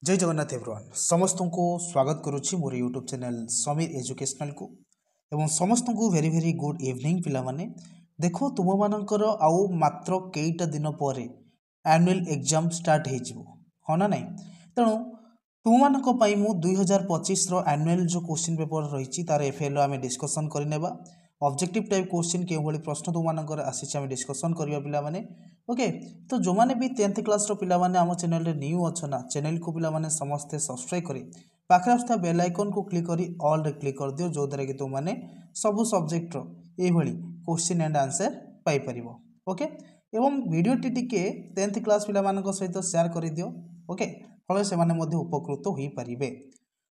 जय जगन्नाथ एवरीवन समस्त को स्वागत करुच्ची मोर यूट्यूब चैनल समीर एजुकेशनल को एवं समस्त को वेरी वेरी गुड इवनिंग पिला माने देखो तुम मानकर आउ मात्र कईटा दिन पर एनुअल एग्जाम स्टार्ट हो हाँ ना नहीं तेणु तुम मानक मु 2025 एनुअल जो क्वेश्चन पेपर रही तार एफएल आम डिस्कसन करनेबा ऑब्जेक्टिव टाइप क्वेश्चन के प्रश्न तुम मानकर आसी आम डिस्कसन करवा पिला माने ओके तो जो मैंने भी 10th क्लास पिला माने आम चैनल रे न्यू अच्छा ना चैनल को पिला माने समस्ते सब्सक्राइब करी पाखे आसुवा बेल आइकन को क्लिक करी ऑल रे क्लिक कर दियो जो द्वारा कि तुम माने सब सब्जेक्ट ये क्वेश्चन एंड आंसर पाई परिबो ओके एवं वीडियो टी टिके 10th क्लास पिला मानक सहित शेयर कर दियो ओके फल से माने मध्य उपकृत हो पारिबे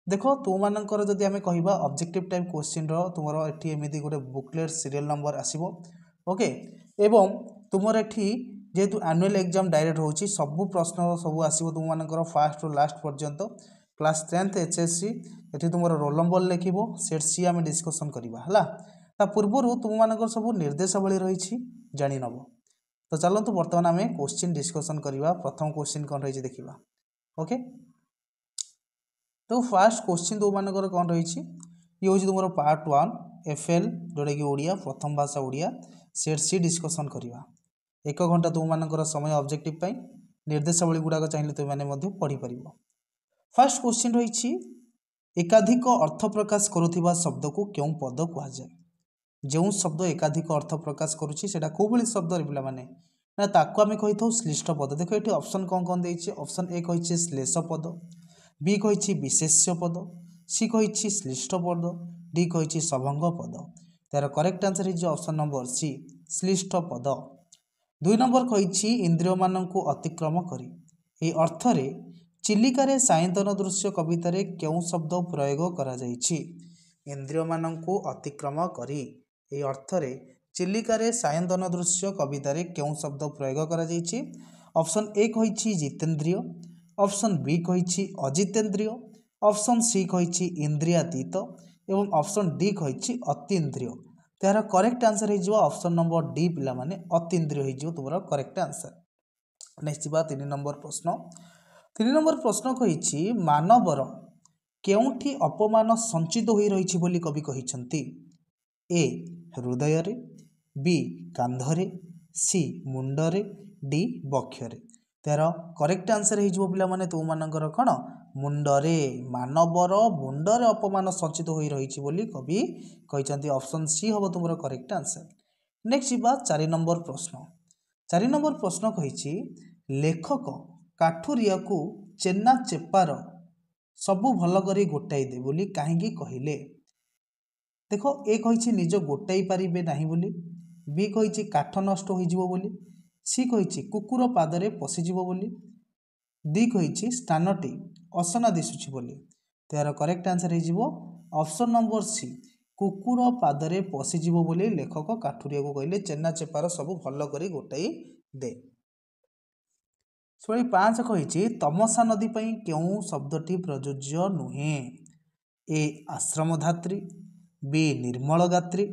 देख तुम मानकर जदि आमे कहिबा ऑब्जेक्टिव टाइप क्वेश्चन रो तुमरो एठी एमिति गोटे बुकलेट सीरियल नंबर आसीबो ओके एवं तुमर एठी जेहेतु एनुअल एग्जाम डायरेक्ट होची सब प्रश्न सब आसीबो तुम मानकर फास्ट टू लास्ट पर्यंत क्लास 10th एचएससी एठी तुमर रोल नंबर लिखिबो सेट सी आमे डिस्कशन करबा हला ता पूर्वरु तुम मानकर सब निर्देशावली रहिछि जानि नबो तो चलंतु वर्तमान आमे क्वेश्चन डिस्कशन करबा प्रथम क्वेश्चन कोन रहिछि देखिबा ओके तो फास्ट क्वेश्चन तुम मानकर कौन रही ये हूँ तुम पार्ट 1 एफएल जोटा कि ओडिया प्रथम भाषा ओडिया सेट सी डिस्कसन करवा 1 घंटा तुम मानकर समय ऑब्जेक्टिव पाई निर्देशावली गुड़ाक चाहिए तुमने पढ़ी पार फास्ट क्वेश्चन रही एकाधिक अर्थ प्रकाश करुवा शब्द को क्यों पद कहुए जो शब्द एकाधिक अर्थ प्रकाश करुँचा कौ भाई शब्द पे ना ताको आम कही था श्लिष्ट पद देख ये ऑप्शन कौन कौन देती ऑप्शन ए कही श्लेष पद बी कही विशेष्य पद सी कही श्लिष्ट पद डी कही सभंग पद तार करेक्ट आंसर है ऑप्शन नंबर सी श्लिष्ट पद 2 नंबर कही इंद्रिय मान को अतिक्रम करी ए अर्थरे चिलिकार सायंतन दृश्य कवितार क्यों शब्द प्रयोग करा जाइछि इंद्रिय मान को अतिक्रम करी ए अर्थरे चिलिकार सायंतन दृश्य कवितार क्यों शब्द प्रयोग करा जाइछि ऑप्शन ए कही जितेन्द्रिय ऑप्शन बी कही अजितेन्द्रिय ऑप्शन सी कही इंद्रियातीत एवं ऑप्शन डी कही अतीन्द्रिय तार करेक्ट आंसर हो ऑप्शन नंबर डी पिला माने अतीन्द्रिय हो तुम करेक्ट आंसर नेक्स्ट जा 3 नंबर प्रश्न 3 नंबर प्रश्न कही मानवर केउठी अपमान संचित हो रही बोली कवि कहिसंती ए हृदय रे बी कांधरे सी मुंडरे डी बक्षरे तार करेक्ट आंसर हो पिला माने तुम मानकर कौन मुंडरे मानवर मुंडरे अपमान संचित हो रही बोली कवि कही ऑप्शन सी हम तुम करेक्ट आंसर नेक्स्ट जा 4 नंबर प्रश्न 4 नंबर प्रश्न कही लेखक काठुरिया को चेन्ना चेपार सबु भल करी गोटाई दे बोली कहीं कहले देख ए कही निज गोटाई पारे ना बोली बी कही काठ नष्ट हो बोली सी कही कुकुर पादरे पशिज बोली डी कही स्थानटी असना दिशुची बोली तार करेक्ट आंसर हो ऑप्शन नंबर सी कुकुर पादरे पशिज बोली लेखक काठुरिया को कहले चेन्ना चेपार सब भल करी गोटाई दे 5 कही तमसा नदी पर क्यों शब्दटी प्रयोज्य नुहे ए आश्रमधात्री बी निर्मल गात्री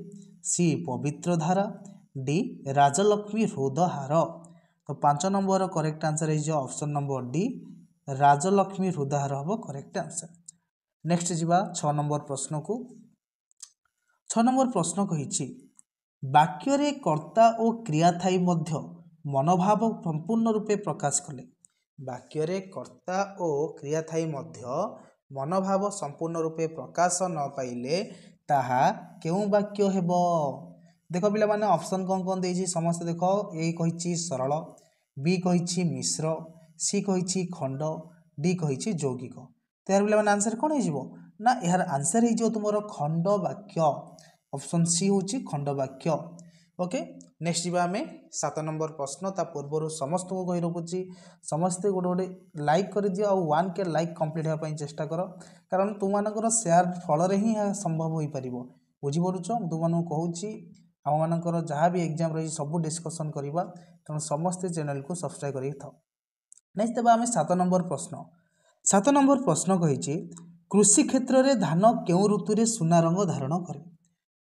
सी पवित्र धारा डी राजलक्ष्मी हृदहार तो 5 नंबर करेक्ट आंसर है ऑप्शन नंबर डी राजलक्ष्मी हृदहार हम करेक्ट आंसर नेक्स्ट जा 6 नंबर प्रश्न को 6 नंबर प्रश्न कही वाक्य कर्ता और क्रिया थाई मध्य मनोभाव संपूर्ण रूपे प्रकाश कले वाक्य कर्ता और क्रिया थाई मध्य मनोभाव संपूर्ण रूपे प्रकाश न पाइले ताहा केउं वाक्य हेबो देख पिला माने ऑप्शन कौन कौन देछि समस्त देख ए कहिछि सरल बी कहिछि मिश्र सी कहिछि खंड डी कहिछि यौगिक तार पिला माने आंसर कोन हेजिवो ना यार आंसर हेजिवो तुमरो खंड वाक्य ऑप्शन सी होछि खंड वाक्य ओके नेक्स्ट जीवा आमे 7 नंबर प्रश्न ता पूर्व समस्त को कहि रखुछि समस्त गोटे गोटे लाइक कर दियो और 1 के लाइक कंप्लीट होया पई चेष्टा करो कारण तुम मानकर शेयर फल रे ही संभव होई परिबो बुझि परुछ तुम मानू कहूछि आम मानकर जहाँ भी एग्जाम रही सब डिस्कसन करवा तेणु समस्त चैनल को सब्सक्राइब कर था नेक्स्ट देवा आम 7 नंबर प्रश्न 7 नंबर प्रश्न कही कृषि क्षेत्र में धान क्यों ऋतु रे सुना रंग धारण करे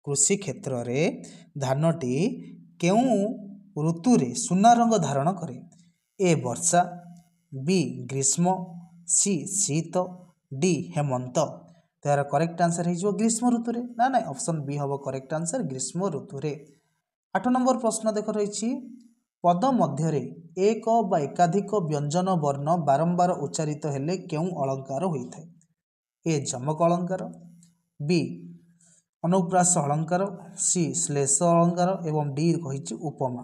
कृषि क्षेत्र में धानटी क्यों ऋतु रे सुना रंग धारण करे ए वर्षा बी ग्रीष्म सी शीत डी हेमंत। तो यार करेक्ट आंसर हो ग्रीष्म ऋतु रे ना ना ऑप्शन बी हम करेक्ट आंसर ग्रीष्म ऋतु रे। 8 नंबर प्रश्न देख रही पद मध्य एक बा एकाधिक व्यंजन वर्ण बारंबार उच्चारित हेले केउं अलंकार होता है? ए जमक अलंकार, बी अनुप्रास अलंकार, सी श्लेष अलंकार एवं डी कही उपमा।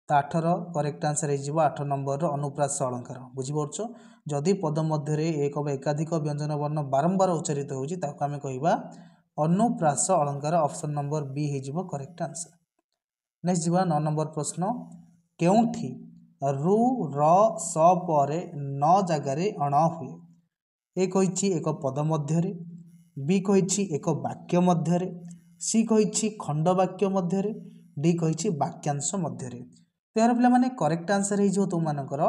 तो 8 करेक्ट आंसर हो 8 नंबर अनुप्रास अलंकार। बुझीपार जदि पद मध्य एक बा एकाधिक व्यंजन वर्ण बारंबार उच्चारित होगी आम कह अनुप्रास अलंकार। ऑप्शन नंबर बी हो करेक्ट आंसर। नेक्स्ट जीवा 9 नंबर प्रश्न केउठी रु र स पर न जगार अण हुए? ए कही एक पद मध्य, बी कही एक वाक्य मध्य, सी कही खंड वाक्य मध्य, डी कही वाक्यांश मध्य। तो यार पे मैंने करेक्ट आंसर हो तुम मानकर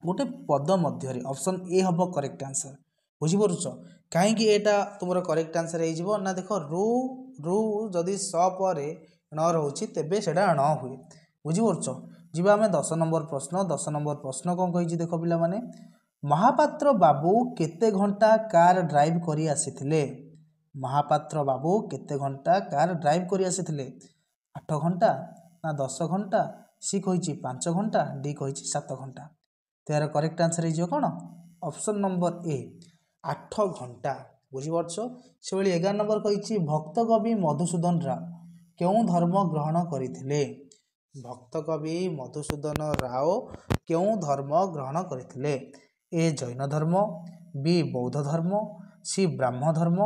गोटे पद मध्य। ऑप्शन ए हम करेक्ट आंसर। बुझीपारुच कहीं एटा तुम करेक्ट आंसर हो ना? देख रु रु जदि स पर न रोचे तेबे सेटा न हुए। बुझीपारुच जी आम 10 नंबर प्रश्न। 10 नंबर प्रश्न कौन कही देख पिला माने महापात्र बाबू केते घंटा कार ड्राइव करी आसीथिले? महापात्र बाबू केते घंटा कार ड्राइव करी आसीथिले? 8 घंटा ना 10 घंटा, सी कही 5 घंटा, डी कही 7 घंटा। तो यार करेक्ट आंसर हो कौन? ऑप्शन नंबर ए 8 घंटा। बुझीपारछ से 11 नंबर कही भक्त कवि मधुसूदन राव क्यों धर्म ग्रहण करथिले? भक्त कवि मधुसूदन राव क्यों धर्म ग्रहण करथिले? ए जैन धर्म, बी बौद्ध धर्म, सी ब्राह्म धर्म,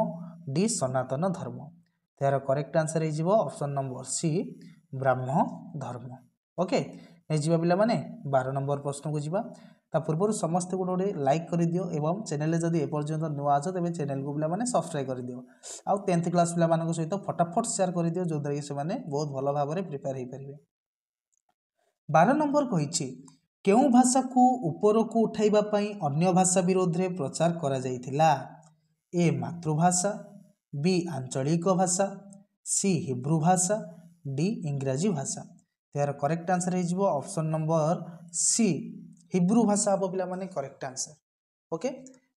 डी सनातन धर्म। तो यार करेक्ट आंसर हो ऑप्शन नंबर सी ब्राह्म धर्म। ओके नेक्स्ट जीवा पिला माने 12 नंबर प्रश्न को जीवा। ता पूर्व समस्त गोटे लाइक कर दियो एवं चैनल जदि एपर्यंत नुआ अच्छे तेज चैनल को पे सब्सक्राइब कर दियो आउ 10th क्लास पिला सहित फटाफट शेयर कर दियो जो द्वारा से बहुत भल भाव में प्रिपेयर हो पारे। 12 नंबर कही केउं भाषा को ऊपर को उठाइबा पई अन्य भाषा विरोध में प्रचार करा जाइथिला? ए मातृभाषा, बी आंचलिक भाषा, सी हिब्रू भाषा, डी इंग्राजी भाषा। तो यार करेक्ट आंसर हो ऑप्शन नंबर सी हिब्रू भाषा हम पिला माने करेक्ट आंसर। ओके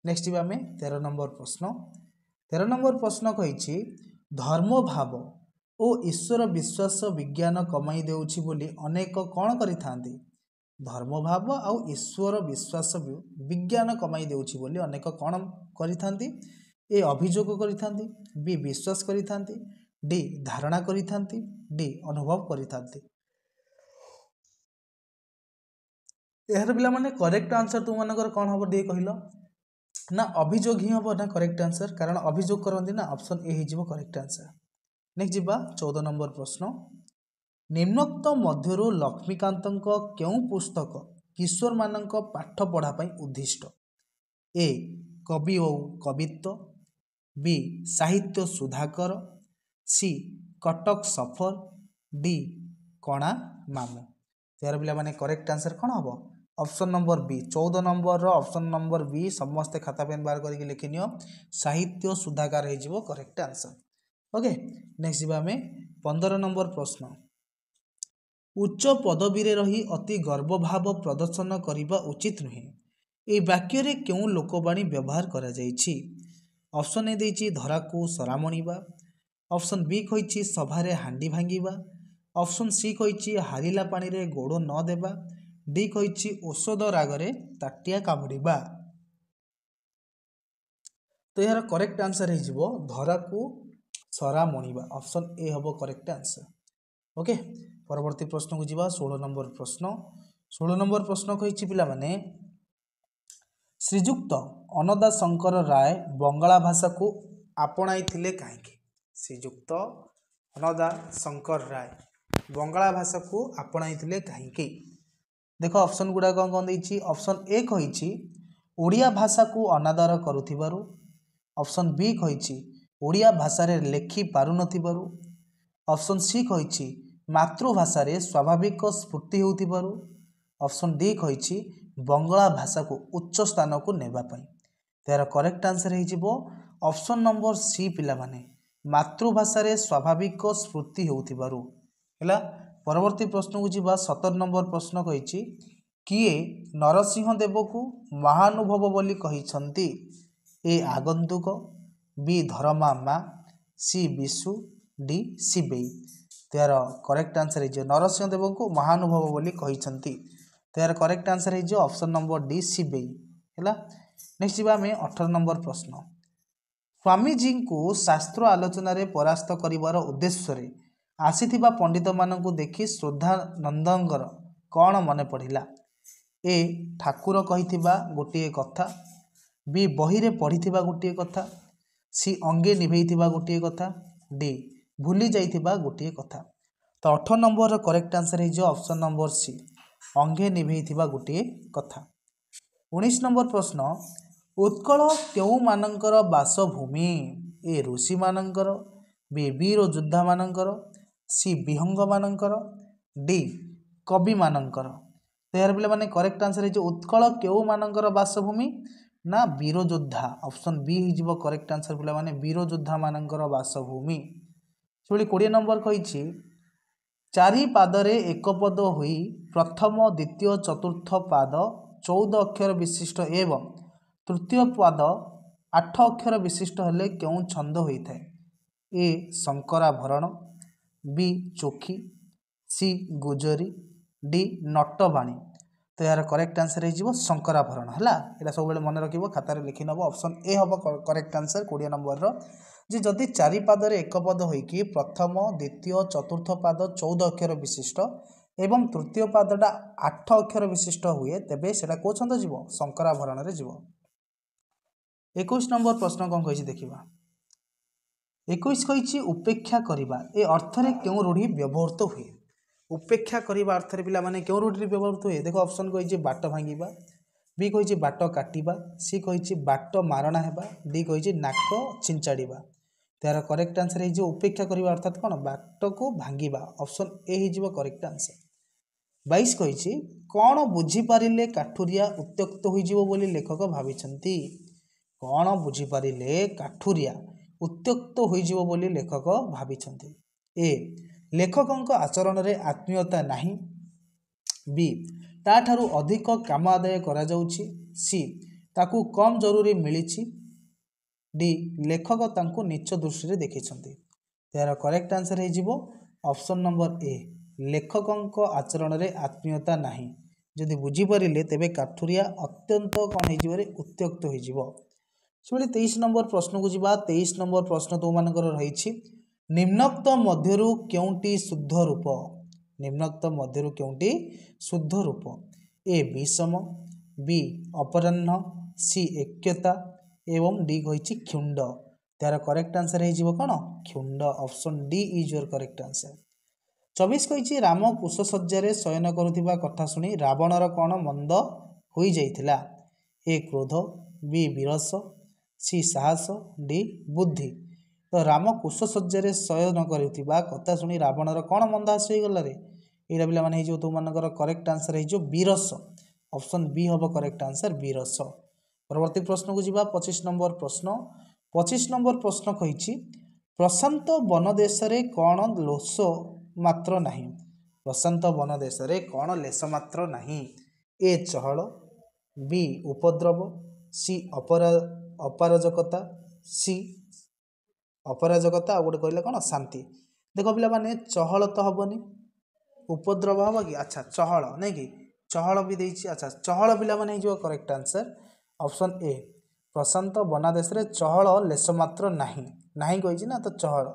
नेक्स्ट जी आम 13 नंबर प्रश्न। 13 नंबर प्रश्न कही धर्म भाव और ईश्वर विश्वास विज्ञान कमाई देउछि बोली अनेक कौन करिथांती? धर्म भाव आउ ईश्वर विश्वास विज्ञान कमाई देउछि बोली अनेक कौन करिथांती? ए अभियोग करिथांती, बी विश्वास करिथांती, डी धारणा करिथांती, डी अनुभव करिथांती। यार पिला माने करेक्ट आंसर तुम मानकर कौन हम डी कहल ना? अभियोग ही हम ना करेक्ट आंसर कारण अभियोग करती ना ऑप्शन ए हो करेक्ट आंसर। नेक्स्ट जी 14 नंबर प्रश्न निम्नोक्त मध्यरु लक्ष्मीकांत केउं पुस्तक किशोर मानक पाठ पढ़ा पई उद्दिष्ट? ए कवि ओ कवित्व, बी साहित्य सुधाकर, सी कटक सफर, डी कणा मामू। यार पिला माने करेक्ट आंसर कौन हम? Option number B 14 number option number B समस्ते खाता पेन बाहर करके लिखिनियो साहित्य सुधाकर हो करेक्ट आंसर। ओके नेक्स्ट जी आम 15 नंबर प्रश्न उच्च पदवी रही अति गर्व भाव प्रदर्शन करने उचित नुहे ये वाक्य रे क्यों लोकवाणी व्यवहार करा जाइछि? ऑप्शन ए देछि धरा को सरा मणिबा, ऑप्शन बी कही सभारे हांडी भांगिबा, ऑप्शन सी कही हारिला पानी रे गोड़ न देबा, डी कही औषध रागरे ताटिया कामुड़िबा। तो यार करेक्ट आंसर हो धरा को सरा मणिबा। ऑप्शन ए हम करेक्ट आंसर। ओके परवर्ती प्रश्न को जीवा 16 नंबर प्रश्न। 16 नंबर प्रश्न कही पिला माने श्रीजुक्त अन्नदा शंकर राय बंगाला भाषा को आपणाई थिले काहेकि? श्रीजुक्त अन्नदा शंकर राय बंगाला भाषा को आपणाई थिले काहेकि? देख ऑप्शन गुड़ा कौन कौन देछि? ऑप्शन ए कही ओडिया भाषा को अनादर करुथिबारु, ऑप्शन बी कही ओडिया भाषा रे लेखि पारु नथिबारु, ऑप्शन सी कही मातृभाषा रे स्वाभाविक स्फूर्ति होउथिबारु, ऑप्शन डी कही बंगाला भाषा को उच्च स्थान को नेबा पई। यार करेक्ट आंसर हो ऑप्शन नंबर सी पिला माने मातृभाषा रे स्वाभाविक स्फूर्ति होउथिबारु। हला परवर्ती प्रश्न को जीवा 17 नंबर प्रश्न कही किए नरसिंह देव को महानुभव बोली कहिछंती? ए आगंतुक, बी धर्मा मा, सी विशु, डी शिवेई। तो यार करेक्ट आंसर है नरसिंह देव को महानुभव बोली कहिछंती। तो यार करेक्ट आंसर है ऑप्शन नंबर डी शिवेई है। नेक्स्ट जी आम 18 नंबर प्रश्न। स्वामीजी को शास्त्र आलोचन परास्त करिवार उद्देश्य आसीथिबा पंडित मानकु देखि श्रद्धानंदंगर कौन मन पड़िला? ए ठाकुर कहिथिबा गोटे कथा, बी बही रे पढ़िथिबा गोटे कथा, सी अंगे निभेइथिबा गोटे कथा, डी भूली जाइथिबा गोटे कथा। तो 18 नंबर करेक्ट आंसर है ऑप्शन नंबर सी अंगे निभेइथिबा गोटे कथा। 19 नंबर प्रश्न। उत्कल केउ मानकर बासभूमि? ए ऋषि मानकर, बी वीर योद्धा मानकर, सी विहंग मानकर, डी कवि मानकर। तो यार पे मैंने करेक्ट आंसर है उत्कल केउ मानकर बासभूमि ना वीर योद्धा। ऑप्शन बी हो करेक्ट आंसर पे मैंने वीर योद्धा मानकर बासभूमि। से 20 नंबर कही चारि पादरे एक पद हुई प्रथम द्वितीय चतुर्थ पाद 14 अक्षर विशिष्ट एवं तृतीय पाद 8 अक्षर विशिष्ट हेले क्यों छंद होता है? ए शंकराभरण, बी चोखी, सी गुजरी, डी नटबाणी। तो यार करेक्ट आंसर है शंकराभरण है। यहाँ सब मन रखिए खातार लिखि नब ऑप्शन ए हम करेक्ट आंसर 20 नंबर जे जदि चारि पादरे एक पद होइकी प्रथम द्वितीय चतुर्थ पाद 14 अक्षर विशिष्ट एवं तृतीय पादटा 8 अक्षर विशिष्ट हुए तेबे सेटा को छंद जीव शंकराभरण रे जीव। 21 नंबर प्रश्न कौन कही देखा। 21 कही उपेक्षा करिबा ए अर्थरे क्यों रूढ़ी व्यवहृत हुए? उपेक्षा करिबा अर्थरे पिला माने क्यों रूढ़ी व्यवहृत हुए? देखो ऑप्शन कही बाट भांगिबा, बी कही बाट काटिबा, सी कही बाट मारणा हेबा, डी कही नाक छिंचाड़िबा। तार करेक्ट आंसर है उपेक्षा करिबा अर्थात कौन बाट को भांगिबा। ऑप्शन ए हो करेक्ट आंसर। 22 कही कौन बुझीपारे काठुरिया उत्त्यक्त हो बोली लेखक भाविछंती? कौन बुझीपारे काठुरिया उत्त्यक्त हो बोली लेखक भाविछंती? ए लेखक आचरण रे आत्मीयता नहीं, बी ताठारु अधिक काम आदाय करा जाउछि, सी ताकू कम जरूरी मिली, डी लेखक तांकू नीच दृष्टि देखिछंती। यार करेक्ट आंसर है ऑप्शन नंबर ए लेखक आचरण रे आत्मीयता नहीं। जदि बुझीपारे तेबे काठुरिया अत्यंत कौन हो उत्त्यक्त हो। 23 नंबर प्रश्न को जीवा। 23 नंबर प्रश्न तुम मानकर रही निम्नोक्त मध्यरु केउंटी शुद्ध रूप? निम्नोक्त मध्यरु केउंटी शुद्ध रूप? ए विषम, बी अपराह्न, सी ऐक्यता एवं डी कही क्षुंड। तार करेक्ट आंसर है कौन क्षुंड। Option D is your correct answer. 24 कही राम कुशसज्जा शयन करुवा कथा शुणी रावणर कौन मंद हो जाइथिला? ए क्रोध, बी विरस, सी साहस, डी बुद्धि। तो राम कुशसज्जा शयन करुवा कथा शुणी रावणर कौन मंदहास हो गला रे? यहाँ पे मैंने तुम मानकर करेक्ट आंसर है विरस। ऑप्शन बी हम करेक्ट आंसर विरस। परवर्ती प्रश्न को जीवा 25 नंबर प्रश्न। 25 नंबर प्रश्न कही प्रशांत वनदेश कौन लोस मात्र नहीं? प्रशांत वनदेश कौन लेस मात्र नहीं? ए चहल, बी उपद्रव, सी अपराजकता, सी अपराजकता और गोटे कहले कौन शांति। देख पिला माने चहल तो हेनी, उपद्रव हम कि अच्छा चहल नहीं कि चहल भी देछि। अच्छा चहल पिला माने हो करेक्ट आंसर ऑप्शन ए प्रशांत वनादेश रे चहल लेस मात्र नहीं नहीं कही ना तो चहल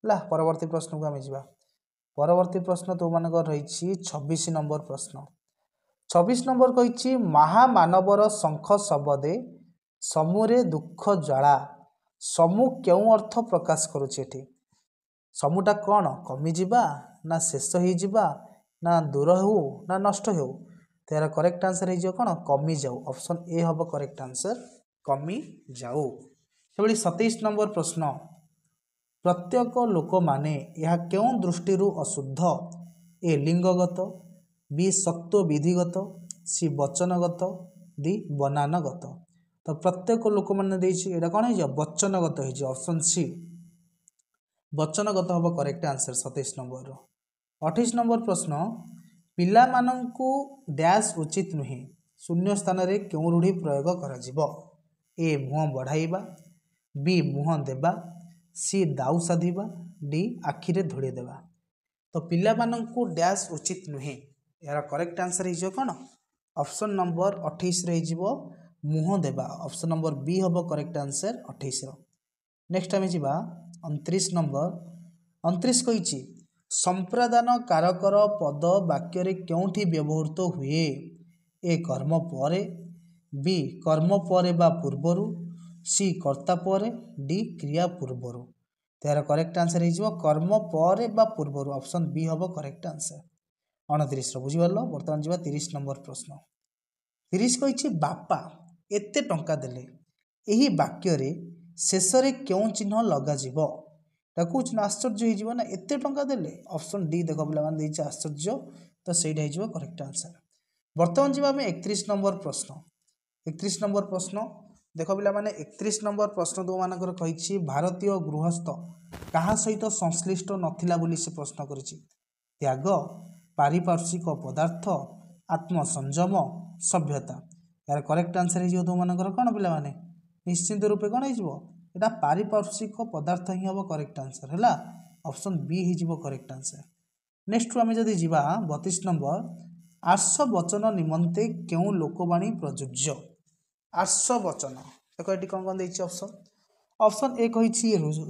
है। परवर्ती प्रश्न को आम जा। परवर्ती प्रश्न तुम मान रही 26 नंबर प्रश्न। 26 नंबर कही महामानवर शंख शबदे समूरे दुख ज्वाला समू क्यों अर्थ प्रकाश करुचे? समूटा कौन कमिजा ना शेष हो ना दूर हो ना नष्ट हो? तार करेक्ट आंसर है कौन कमी जाऊ। ऑप्शन ए हम करेक्ट आंसर कमी जाऊ। से 27 नंबर प्रश्न प्रत्येक लोक माने यह क्यों दृष्टि अशुद्ध? ए लिंगगत, बी सत्व विधिगत, सी वचनगत, डी बनानगत। तो प्रत्येक लोक मैंने यहाँ कौन हो वचनगत हो। ऑप्शन सी वचनगत हम करेक्ट आंसर 27 नंबर। 28 नंबर प्रश्न ପିଲାମାନଙ୍କୁ ଡ୍ୟାସ୍ ଉଚିତ ନୁହେଁ ଶୂନ୍ୟ ସ୍ଥାନରେ କେଉଁ ରୂଢ଼ି ପ୍ରୟୋଗ କରାଯିବ? ଏ ମୁହଁ ବଢ଼ାଇବା, ବି ମୁହଁ ଦେବା, ସି ଦାଉ ସାଧିବା, ଡି ଆଖିରେ ଧୂଳି ଦେବା। ତ ପିଲାମାନଙ୍କୁ ଡ୍ୟାସ୍ ଉଚିତ ନୁହେଁ, ଏହାର କରେକ୍ଟ ଆନ୍ସର ହେଇଯିବ କ'ଣ? ଅପସନ୍ ନମ୍ବର 28ରେ ହେଇଯିବ ମୁହଁ ଦେବା। ଅପସନ୍ ନମ୍ବର ବି ହେବ କରେକ୍ଟ ଆନ୍ସର 28ର। ନେକ୍ସଟ ଆମେ ଯିବା 29 ନମ୍ବର। 29 କହିଛି ସମ୍ପ୍ରଦାନ କାରକର ପଦ ବାକ୍ୟରେ କେଉଁଠି ବ୍ୟବହୃତ ହୁଏ? ଏ କର୍ମ ପରେ, ବି କର୍ମ ପରେ ବା ପୂର୍ବରୁ, ସି କର୍ତ୍ତା ପରେ, ଡି କ୍ରିୟା ପୂର୍ବରୁ। ତ ଏହାର କରେକ୍ଟ ଆନ୍ସର ହେଇଯିବ କର୍ମ ପରେ ବା ପୂର୍ବରୁ। ଅପସନ୍ ବି ହେବ କରେକ୍ଟ ଆନ୍ସର। 29ର ବୁଝିପାରିଲ। ବର୍ତ୍ତମାନ ଯିବା 30 ନମ୍ବର ପ୍ରଶ୍ନ। 30 କହିଛି ବାପା ଏତେ ଟଙ୍କା ଦେଲେ। ଏହି ବାକ୍ୟରେ ଶେଷରେ କେଉଁ ଚିହ୍ନ ଲଗାଯିବ? ତାକୁ ଆଶ୍ଚର୍ଯ୍ୟ ହେଇଯିବ ନା, ଏତେ ଟଙ୍କା ଦେଲେ। ଅପସନ୍ ଡି ଦେଖ ପିଲାମାନେ ଦେଇଛି ଆଶ୍ଚର୍ଯ୍ୟ, ତ ସେଇଟା ହେଇଯିବ କରେକ୍ଟ ଆନ୍ସର। ବର୍ତ୍ତମାନ ଯିବା ଆମେ 31 ନମ୍ବର ପ୍ରଶ୍ନ। 31 ନମ୍ବର ପ୍ରଶ୍ନ ଦେଖ ପିଲାମାନେ, 31 ନମ୍ବର ପ୍ରଶ୍ନ ତୁମମାନଙ୍କର କହିଛି ଭାରତୀୟ ଗୃହସ୍ଥ କାହା ସହିତ ସଂଶ୍ଳିଷ୍ଟ ନଥିଲା ବୋଲି ସେ ପ୍ରଶ୍ନ କରିଛି? ତ୍ୟାଗ, ପାରିପାର୍ଶ୍ୱିକ ପଦାର୍ଥ, ଆତ୍ମସଂଯମ, ସଭ୍ୟତା। ଏହାର କରେକ୍ଟ ଆନ୍ସର ହେଇଯିବ ତୁମମାନଙ୍କର କ'ଣ ପିଲାମାନେ? ନିଶ୍ଚିନ୍ତ ରୂପେ କ'ଣ ହେଇଯିବ? ଏଇଟା ପାରିପାର୍ଶ୍ୱିକ ପଦାର୍ଥ ହିଁ ହେବ କରେକ୍ଟ ଆନ୍ସର ହେଲା। ଅପସନ୍ ବି ହେଇଯିବ କରେକ୍ଟ ଆନ୍ସର। ନେକ୍ସଟରୁ ଆମେ ଯଦି ଯିବା 32 ନମ୍ବର। ଆର୍ଷ ବଚନ ନିମନ୍ତେ କେଉଁ ଲୋକବାଣୀ ପ୍ରଯୁଜ୍ୟ? ଆର୍ଷ ବଚନ ଦେଖ ଏଠି କ'ଣ କ'ଣ ଦେଇଛି ଅପସନ୍। ଅପସନ୍ ଏ କହିଛି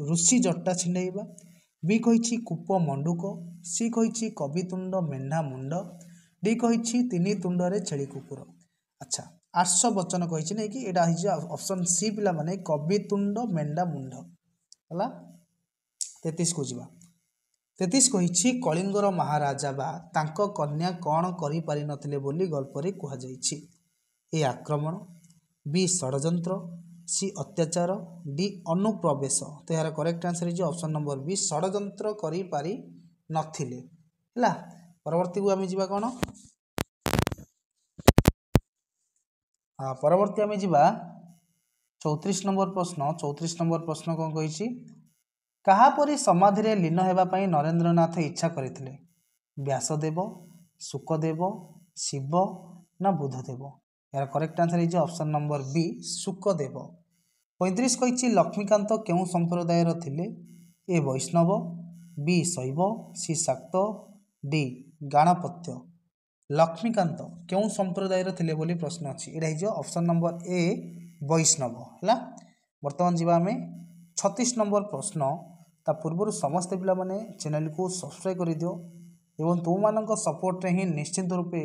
ଋଷି ଜଟା ଛିଣ୍ଡାଇବା, ବି କହିଛି କୂପ ମଣ୍ଡୁକ, ସି କହିଛି କବିତୁଣ୍ଡ ମେଣ୍ଢା ମୁଣ୍ଡ, ଡି କହିଛି ତିନି ତୁଣ୍ଡରେ ଛେଳି କୁକୁର। ଆଚ୍ଛା, ଆର୍ଷ ବଚନ କହିଛି ନାଇଁ କି, ଏଇଟା ହେଇଛି ଅପସନ୍ ସି ପିଲାମାନେ କବିତୁଣ୍ଡ ମେଣ୍ଢା ମୁଣ୍ଡ ହେଲା। 33କୁ ଯିବା। 33 କହିଛି କଳିଙ୍ଗର ମହାରାଜା ବା ତାଙ୍କ କନ୍ୟା କ'ଣ କରିପାରିନଥିଲେ ବୋଲି ଗଳ୍ପରେ କୁହାଯାଇଛି? ଏ ଆକ୍ରମଣ, ବି ଷଡ଼ଯନ୍ତ୍ର, ସି ଅତ୍ୟାଚାର, ଡି ଅନୁପ୍ରବେଶ। ତ ଏହାର କରେକ୍ଟ ଆନ୍ସର ହେଇଯିବ ଅପସନ୍ ନମ୍ବର ବି ଷଡ଼ଯନ୍ତ୍ର କରିପାରି ନଥିଲେ ହେଲା। ପରବର୍ତ୍ତୀକୁ ଆମେ ଯିବା କ'ଣ? ପରବର୍ତ୍ତୀ ଆମେ ଯିବା 34 ନମ୍ବର ପ୍ରଶ୍ନ। 34 ନମ୍ବର ପ୍ରଶ୍ନ କ'ଣ କହିଛି? କାହାପରି ସମାଧିରେ ଲୀନ ହେବା ପାଇଁ ନରେନ୍ଦ୍ରନାଥ ଇଚ୍ଛା କରିଥିଲେ? ବ୍ୟାସଦେବ, ଶୁକଦେବ, ଶିବ ନା ବୁଦ୍ଧଦେବ? ଏହାର କରେକ୍ଟ ଆନ୍ସର ହେଇଯିବ ଅପସନ୍ ନମ୍ବର ବି ଶୁକଦେବ। 35 କହିଛି ଲକ୍ଷ୍ମୀକାନ୍ତ କେଉଁ ସମ୍ପ୍ରଦାୟର ଥିଲେ? ଏ ବୈଷ୍ଣବ, ବି ଶୈବ, ସି ଶାକ୍ତ, ଡି ଗାଣପତ୍ୟ। ଲକ୍ଷ୍ମୀକାନ୍ତ କେଉଁ ସମ୍ପ୍ରଦାୟର ଥିଲେ ବୋଲି ପ୍ରଶ୍ନ ଅଛି। ଏଇଟା ହେଇଯିବ ଅପସନ୍ ନମ୍ବର ଏ ବୈଷ୍ଣବ ହେଲା। ବର୍ତ୍ତମାନ ଯିବା ଆମେ 36 ନମ୍ବର ପ୍ରଶ୍ନ। ତା ପୂର୍ବରୁ ସମସ୍ତେ ପିଲାମାନେ ଚ୍ୟାନେଲକୁ ସବସ୍କ୍ରାଇବ୍ କରିଦିଅ ଏବଂ ତୁମମାନଙ୍କ ସପୋର୍ଟରେ ହିଁ ନିଶ୍ଚିନ୍ତ ରୂପେ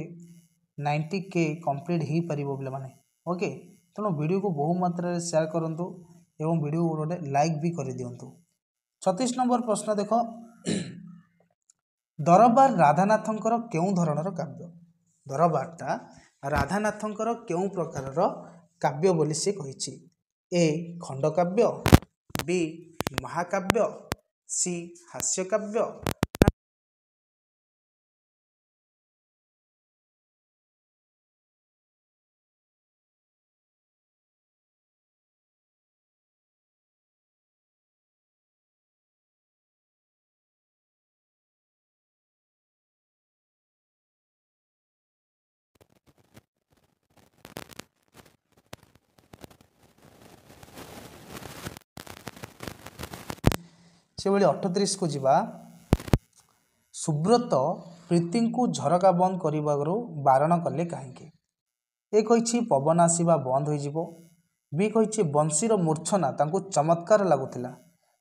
90K କମ୍ପ୍ଲିଟ୍ ହେଇପାରିବ ପିଲାମାନେ। ଓକେ, ତେଣୁ ଭିଡ଼ିଓକୁ ବହୁ ମାତ୍ରାରେ ସେୟାର କରନ୍ତୁ ଏବଂ ଭିଡ଼ିଓ ଗୋଟେ ଲାଇକ୍ ବି କରିଦିଅନ୍ତୁ। 36 ନମ୍ବର ପ୍ରଶ୍ନ ଦେଖ, ଦରବାର ରାଧାନାଥଙ୍କର କେଉଁ ଧରଣର କାବ୍ୟ? ଦରବାରଟା ରାଧାନାଥଙ୍କର କେଉଁ ପ୍ରକାରର କାବ୍ୟ ବୋଲି ସେ କହିଛି? ଏ ଖଣ୍ଡକାବ୍ୟ, ବି ମହାକାବ୍ୟ, ସି ହାସ୍ୟକାବ୍ୟ। ସେଭଳି 38କୁ ଯିବା। ସୁବ୍ରତ ପ୍ରୀତିଙ୍କୁ ଝରକା ବନ୍ଦ କରିବାରୁ ବାରଣ କଲେ କାହିଁକି? ଏ କହିଛି ପବନ ଆସିବା ବନ୍ଦ ହୋଇଯିବ, ବି କହିଛି ବଂଶୀର ମୂର୍ଚ୍ଛନା ତାଙ୍କୁ ଚମତ୍କାର ଲାଗୁଥିଲା,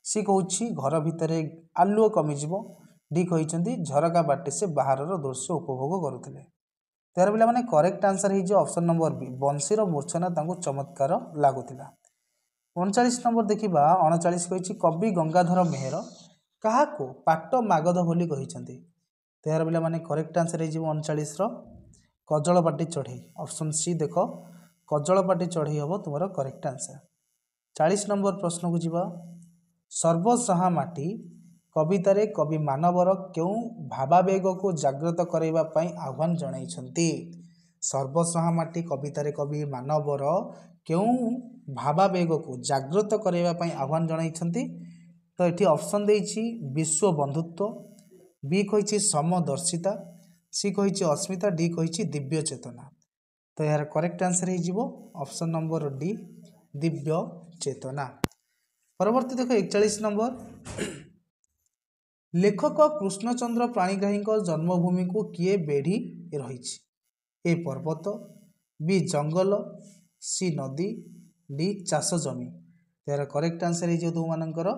ସି କହୁଛି ଘର ଭିତରେ ଆଲୁଅ କମିଯିବ, ଡି କହିଛନ୍ତି ଝରକା ବାଟେ ସେ ବାହାରର ଦୃଶ୍ୟ ଉପଭୋଗ କରୁଥିଲେ। ତେର ପିଲାମାନେ କରେକ୍ଟ ଆନ୍ସର ହେଇଯିବ ଅପସନ୍ ନମ୍ବର ବି ବଂଶୀର ମୂର୍ଚ୍ଛନା ତାଙ୍କୁ ଚମତ୍କାର ଲାଗୁଥିଲା। 39 ନମ୍ବର ଦେଖିବା। 39 କହିଛି କବି ଗଙ୍ଗାଧର ମେହେର କାହାକୁ ପାଟ ମାଗଧ ବୋଲି କହିଛନ୍ତି? ତେର ପିଲାମାନେ କରେକ୍ଟ ଆନ୍ସର ହେଇଯିବ 39ର କଜଳପାଟି ଚଢ଼େଇ। ଅପସନ୍ ସି ଦେଖ କଜଳପାଟି ଚଢ଼େଇ ହେବ ତୁମର କରେକ୍ଟ ଆନ୍ସର। 40 ନମ୍ବର ପ୍ରଶ୍ନକୁ ଯିବା। ସର୍ବସହା ମାଟି କବିତାରେ କବି ମାନବର କେଉଁ ଭାବାବେଗକୁ ଜାଗ୍ରତ କରାଇବା ପାଇଁ ଆହ୍ୱାନ ଜଣାଇଛନ୍ତି? ସର୍ବସହା ମାଟି କବିତାରେ କବି ମାନବର କେଉଁ ଭାବାବେଗକୁ ଜାଗ୍ରତ କରାଇବା ପାଇଁ ଆହ୍ୱାନ ଜଣାଇଛନ୍ତି? ତ ଏଠି ଅପସନ୍ ଦେଇଛି ବିଶ୍ୱ ବନ୍ଧୁତ୍ୱ, ବି କହିଛି ସମଦର୍ଶିତା, सी कही अस्मिता डी कही दिव्य चेतना। तो यार करेक्ट आंसर हो ऑप्शन नंबर डी दिव्य चेतना। परवर्ती देख 41 नंबर लेखक कृष्णचंद्र पाणिग्राही जन्मभूमि को किए बेढ़ी रही? ए पर्वत, बी जंगल, सी नदी, डी चाष जमी। यार करेक्ट आंसर हो तुम मानकर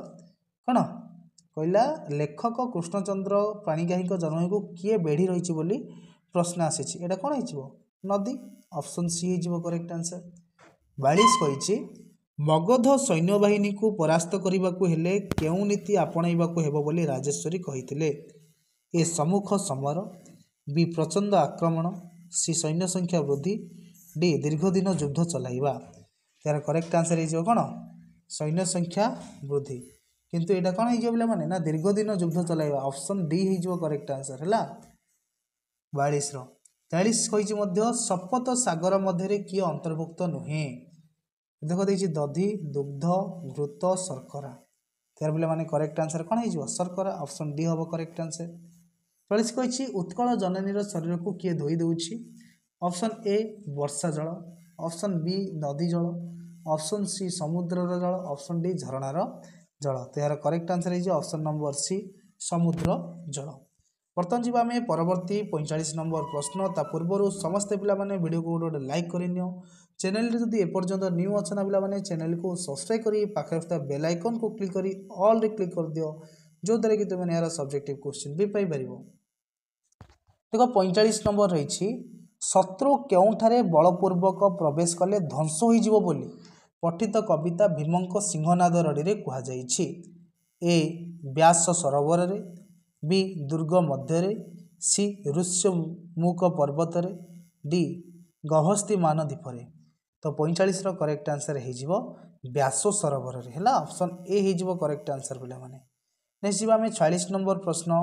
कौन कहला लेखक कृष्णचंद्र पाणिग्राही जन्मभूमि को किए बेढ़ी रही बोली प्रश्न आसी एटा कौन हो नदी। ऑप्शन सी हो करेक्ट आंसर। 42 कही मगध सैन्यबाहिनी को परास्त करने को हेले केउ नीति आपणाइबाकु हेबो बोली राजेश्वरी कहिथिले? ए सम्मुख समर, बी प्रचंड आक्रमण, सी सैन्य संख्या वृद्धि, डी दीर्घ दिन युद्ध चलाइबा। यार करेक्ट आंसर हो कौन सैन्य संख्या वृद्धि। किंतु एटा कौन हो माने ना दीर्घ दिन युद्ध चलाइबा। ऑप्शन डी हो करेक्ट आंसर है 42 रो। 43 कही शपथ सागर मध्य किए अंतर्भुक्त नुहे? देख देखिए दधि, दुग्ध, घृत, शर्करा। त्यार पे माने करेक्ट आंसर कौन हो शर्करा। ऑप्शन डी हम करेक्ट आंसर। 44 कही उत्कल जननी शरीर को किए धोई दूची? ऑप्शन ए वर्षा जल, ऑप्शन बी नदी जल, ऑप्शन सी समुद्र जल, ऑप्शन डी झरणार जल। तो यार करेक्ट आंसर हो ऑप्शन नंबर सी समुद्र जल। बर्तमान जी आम परवर्ती 45 नंबर प्रश्न ता पूर्व समस्ते पे वीडियो को गोटे लाइक करनियो। चैनल जदि एपर्यंत न्यू अच्छा पे चैनल को सब्सक्राइब करी पाखे बेल आइकन को क्लिक करी ऑल रे क्लिक कर दियो जो द्वारा कि तुम यार सब्जेक्टिव क्वेश्चन भी पाई परिबो। देखो 45 नंबर रही शत्रु केउठारे बलपूर्वक प्रवेश कले ध्वंस हो बोली पठित कविता भीमंक सिंहनाद रड़ी कह जाइछि? ए व्यास सरोवर रे, बी दुर्ग मध्य, सी ऋष्यमुख पर्वत, डी गहस्ती मान द्वीपरे। तो 45 रो करेक्ट आंसर हो व्यास सरोवर है ऑप्शन ए हो करेक्ट आंसर पे मैंने। नेक्स्ट आम 46 नंबर प्रश्न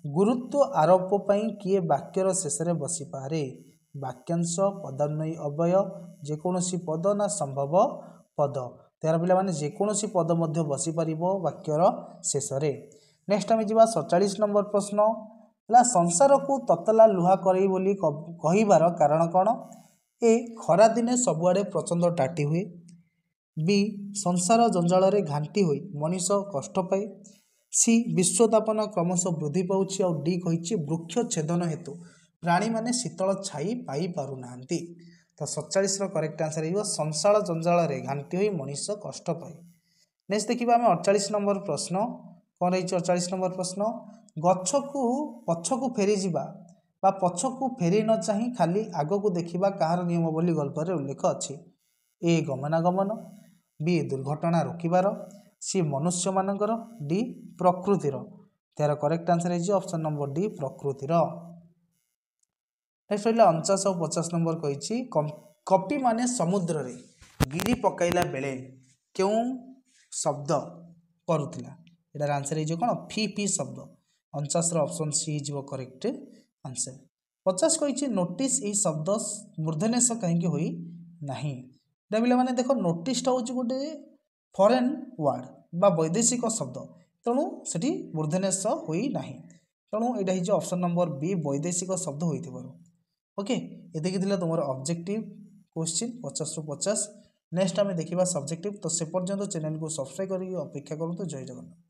गुरुत्व आरोप पई किए वाक्यर शेष में बसी पारे? वाक्यांश, पदान्वयी अव्यय, जेकोसी पद ना संभव पद। त्यार पे मैंने जेकोसी पद मध्य बसी पार वाक्यर शेष में। नेक्स्ट आम जा 47 नंबर प्रश्न है संसार को ततला लुहा करे बोली कहिबार कारण कौन? ए खरा दिने सबुआड़े प्रचंड टाटी हुए, बी संसार जंजाल रे घांटी हुई मनीष कष्ट पाए, सी विश्वतापन क्रमश वृद्धि पाउछि और डी कही वृक्ष छेदन हेतु प्राणी माने शीतल छाई पाई पारु नाहंती। तो 47 रो करेक्ट आंसर हो संसार जंजाल रे घांटी हुई मनीष कष्ट पाए। नेक्स्ट देखिबा आमे 48 नंबर प्रश्न कौन रही 48 नंबर प्रश्न गछ को पछ को फेरी जिबा बा पछ को फेरी न चाही खाली आग को देखा कहार नियम बोली गल्प रे उल्लेख अच्छी? ए गमनागमन, बी दुर्घटना रोकबार, सी मनुष्य मानकर, डी प्रकृतिर। त्यार करेक्ट आंसर है ऑप्शन नंबर डी प्रकृतिर। नेक्स्ट रहा 49 और 50 नंबर कही कपि माने समुद्र रे गिरी पकाइला बेले क्यों शब्द करुला? यार आंसर हो कौन फी फी शब्द। 49 ऑप्शन सी हो करेक्ट आंसर। 50 कही नोटिस यही शब्द मूर्धनेश कहीं हुई नहीं? पे मैंने देख नोटिसटा हूँ गोटे फरेन वार्ड बा वैदेशिक शब्द तेणु से मूर्धनेश हुई नहीं तेणु यहाँ ऑप्शन नंबर बी वैदेशिक शब्द हो। ओके ये तुम ऑब्जेक्टिव क्वेश्चन 50 रु 50। नेक्स्ट आम देखा सब्जेक्टिव। तो से पर्यंत चैनल को सब्सक्राइब करके अपेक्षा करूँ। जय जगन्नाथ।